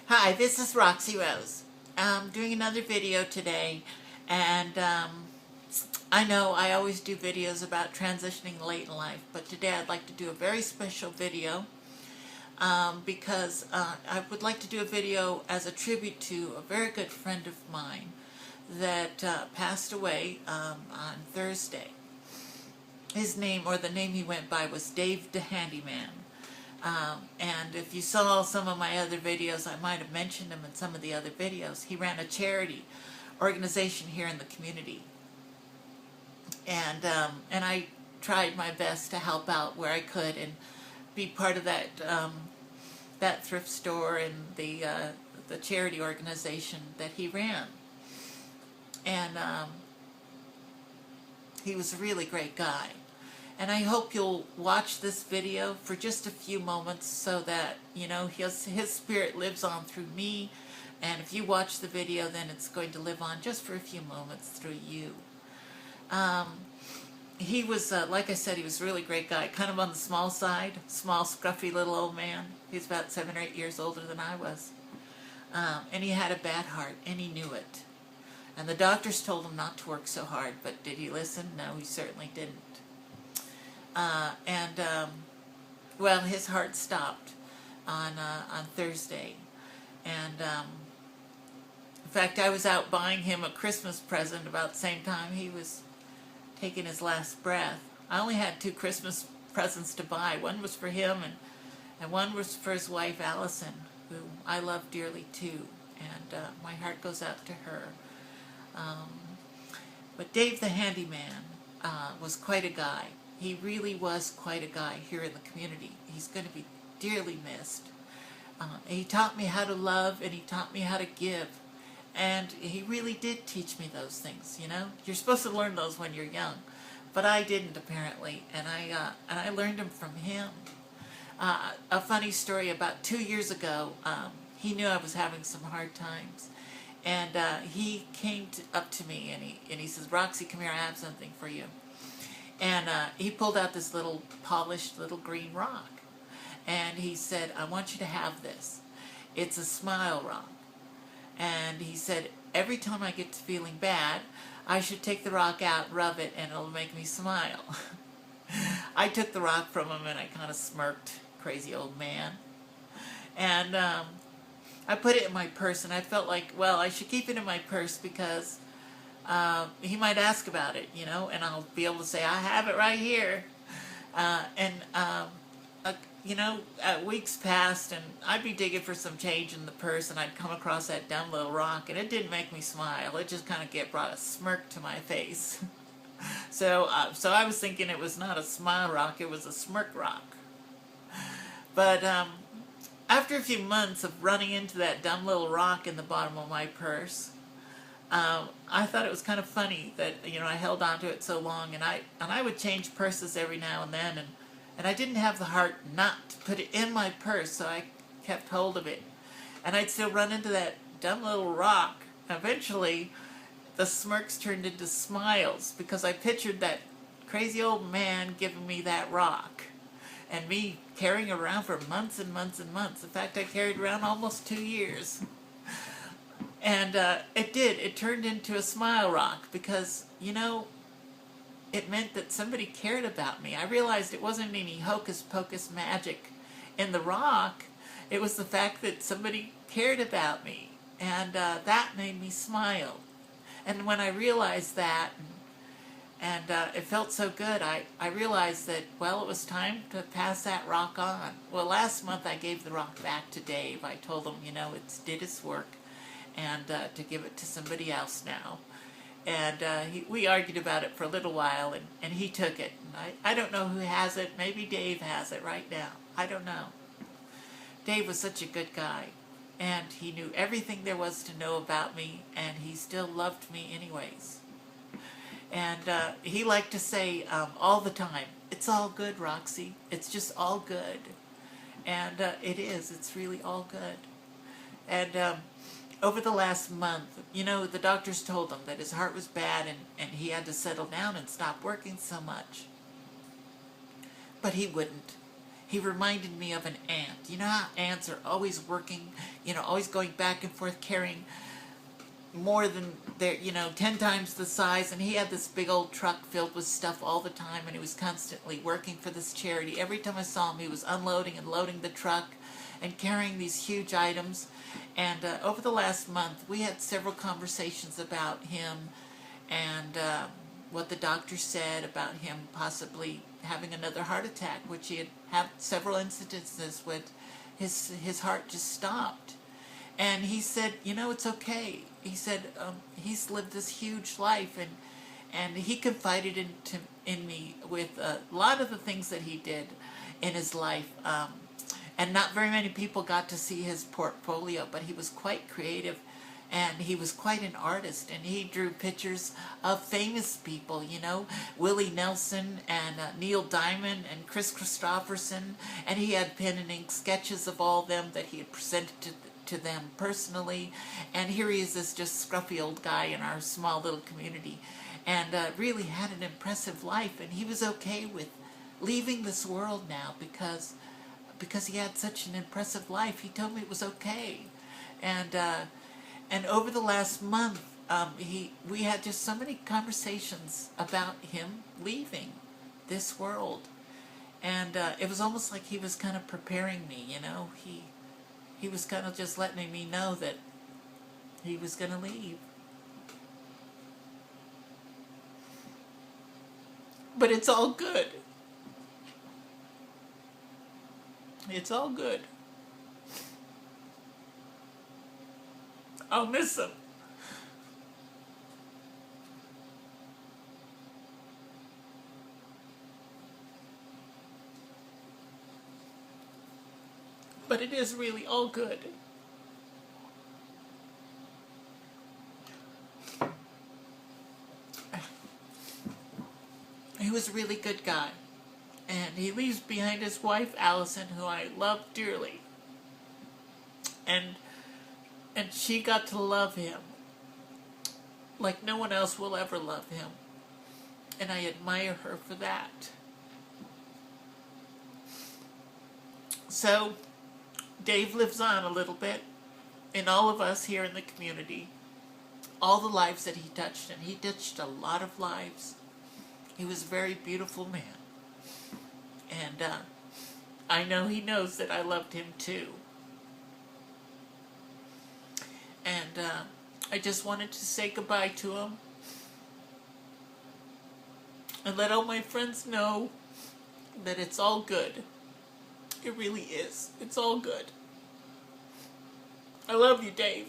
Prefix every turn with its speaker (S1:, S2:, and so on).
S1: Hi, this is Roxy Rose. I'm doing another video today, and I know I always do videos about transitioning late in life, but today I'd like to do a very special video because I would like to do a video as a tribute to a very good friend of mine that passed away on Thursday. His name, or the name he went by, was Dave the Handyman. And if you saw some of my other videos, I might have mentioned him in some of the other videos. He ran a charity organization here in the community. And I tried my best to help out where I could and be part of that thrift store and the charity organization that he ran. And he was a really great guy. And I hope you'll watch this video for just a few moments so that, you know, his spirit lives on through me. And if you watch the video, then it's going to live on just for a few moments through you. He was, like I said, he was a really great guy, kind of on the small side, small, scruffy little old man. He's about 7 or 8 years older than I was. And he had a bad heart, and he knew it. And the doctors told him not to work so hard, but did he listen? No, he certainly didn't. Well, his heart stopped on Thursday, and in fact, I was out buying him a Christmas present about the same time he was taking his last breath. I only had 2 Christmas presents to buy. One was for him, and one was for his wife, Allison, who I love dearly too, and my heart goes out to her. But Dave the Handyman was quite a guy. He really was quite a guy here in the community. He's going to be dearly missed. He taught me how to love, and he taught me how to give. And he really did teach me those things, you know. You're supposed to learn those when you're young. But I didn't, apparently. And I learned them from him. A funny story, about 2 years ago, he knew I was having some hard times. And he came up to me, and he says, "Roxy, come here, I have something for you." And he pulled out this little polished little green rock. And he said, "I want you to have this. It's a smile rock." And he said, "Every time I get to feeling bad, I should take the rock out, rub it, and it'll make me smile." I took the rock from him and I kind of smirked, crazy old man. And I put it in my purse, and I felt like, well, I should keep it in my purse because he might ask about it, you know, and I'll be able to say, "I have it right here." You know, weeks passed, and I'd be digging for some change in the purse, and I'd come across that dumb little rock, and it didn't make me smile. It just kind of brought a smirk to my face. So I was thinking it was not a smile rock, it was a smirk rock. But after a few months of running into that dumb little rock in the bottom of my purse, I thought it was kind of funny that, you know, I held on to it so long, and I would change purses every now and then, and I didn't have the heart not to put it in my purse, so I kept hold of it. And I'd still run into that dumb little rock. Eventually, the smirks turned into smiles because I pictured that crazy old man giving me that rock, and me carrying around for months and months and months. In fact, I carried around almost 2 years. And it turned into a smile rock because, you know, it meant that somebody cared about me. I realized it wasn't any hocus pocus magic in the rock. It was the fact that somebody cared about me, and that made me smile. And when I realized that, and it felt so good, I realized that, well, it was time to pass that rock on. Well, last month I gave the rock back to Dave. I told him, you know, it did its work, and to give it to somebody else now. And we argued about it for a little while, and he took it. And I don't know who has it. Maybe Dave has it right now. I don't know. Dave was such a good guy, and he knew everything there was to know about me, and he still loved me anyways. And he liked to say all the time, "It's all good, Roxy. It's just all good." And it is. It's really all good. And over the last month, you know, the doctors told him that his heart was bad, and he had to settle down and stop working so much. But he wouldn't. he reminded me of an ant. You know how ants are always working, always going back and forth carrying more than their, 10 times the size, and he had this big old truck filled with stuff all the time, and he was constantly working for this charity. Every time I saw him, he was unloading and loading the truck and carrying these huge items. And over the last month, we had several conversations about him and what the doctor said about him possibly having another heart attack, which he had had several incidences with his heart just stopped. And he said, it's okay. He said he's lived this huge life, and he confided in me with a lot of the things that he did in his life. And not very many people got to see his portfolio, but he was quite creative, and he was quite an artist, and he drew pictures of famous people, Willie Nelson and Neil Diamond and Chris Christopherson, and he had pen and ink sketches of all them that he had presented to them personally. And here he is, this just scruffy old guy in our small little community, and really had an impressive life, and he was okay with leaving this world now because he had such an impressive life. He told me it was okay. And over the last month, we had just so many conversations about him leaving this world. And it was almost like he was kind of preparing me, He was kind of just letting me know that he was going to leave. But it's all good. It's all good. I'll miss him. But it is really all good. He was a really good guy. And he leaves behind his wife, Allison, who I love dearly. And she got to love him like no one else will ever love him. And I admire her for that. So, Dave lives on a little bit in all of us here in the community. All the lives that he touched, and he touched a lot of lives. He was a very beautiful man. And I know he knows that I loved him too. And I just wanted to say goodbye to him. And let all my friends know that it's all good. It really is. It's all good. I love you, Dave.